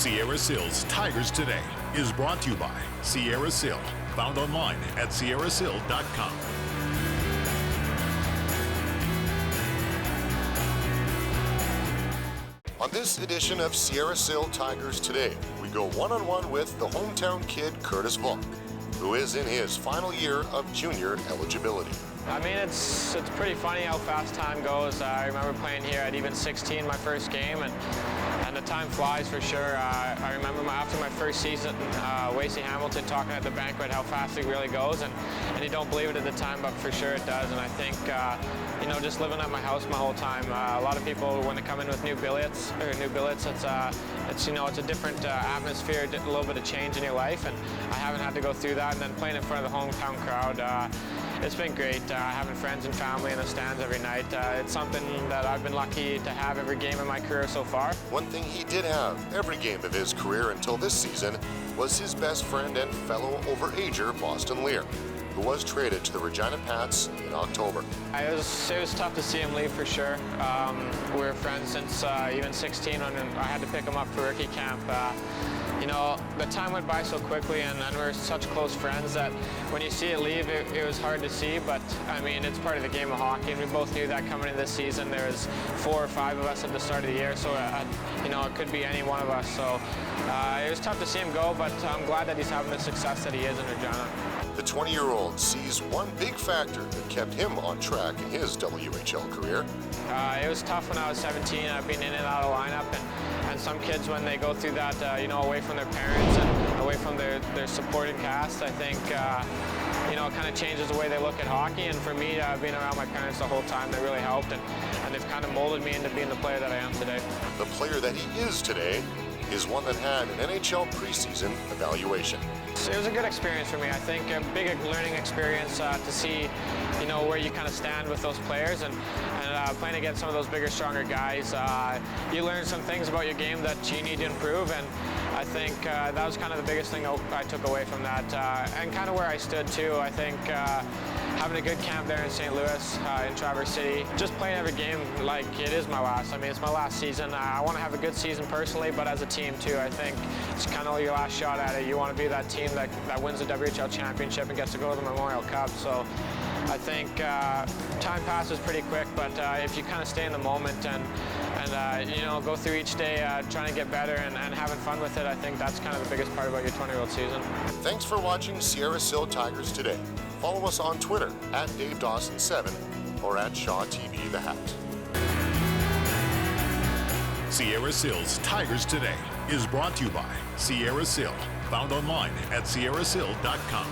Sierra Sil's Tigers Today is brought to you by Sierra Sil, found online at sierrasil.com. On this edition of Sierra Sil Tigers Today, we go one-on-one with the hometown kid Curtis Valk, who is in his final year of junior eligibility. I mean, it's pretty funny how fast time goes. I remember playing here at even 16 my first game, and the time flies for sure. I remember after my first season, Wasey Hamilton talking at the banquet how fast it really goes, and you don't believe it at the time, but for sure it does. And I think, you know, just living at my house my whole time, a lot of people, when they come in with new billets, it's you know, it's a different atmosphere, a little bit of change in your life, and I haven't had to go through that. And then playing in front of the hometown crowd, it's been great. Having friends and family in the stands every night. It's something that I've been lucky to have every game in my career so far. One thing he did have every game of his career until this season was his best friend and fellow overager, Boston Lear, who was traded to the Regina Pats in October. It was tough to see him leave for sure. We were friends since even 16 when I had to pick him up for rookie camp. You know, the time went by so quickly, and we were such close friends that when you see it leave, it was hard to see, but I mean, it's part of the game of hockey, and we both knew that coming into this season. There was 4 or 5 of us at the start of the year, so you know, it could be any one of us. So it was tough to see him go, but I'm glad that he's having the success that he is in Regina. The 20-year-old sees one big factor that kept him on track in his WHL career. It was tough when I was 17. I've been in and out of lineup, and some kids, when they go through that, you know, away from their parents and away from their supporting cast, I think, you know, it kind of changes the way they look at hockey. And for me, being around my parents the whole time, that really helped, and they've kind of molded me into being the player that I am today. The player that he is today is one that had an NHL preseason evaluation. It was a good experience for me. I think a big learning experience to see, you know, where you kind of stand with those players, and playing against some of those bigger, stronger guys. You learn some things about your game that you need to improve, and I think that was kind of the biggest thing I took away from that, and kind of where I stood too. I think having a good camp there in St. Louis, in Traverse City, just playing every game like it is my last. I mean, it's my last season. I want to have a good season personally, but as a team too. I think it's kind of your last shot at it. You want to be that team that wins the WHL championship and gets to go to the Memorial Cup. So I think time passes pretty quick, but if you kind of stay in the moment and you know, go through each day trying to get better and having fun with it, I think that's kind of the biggest part about your 20-year-old season. Thanks for watching Sierra Sil Tigers Today. Follow us on Twitter at DaveDawson7 or at ShawTV The Hat. Sierra Sil's Tigers Today is brought to you by Sierra Sil, found online at sierrasil.com.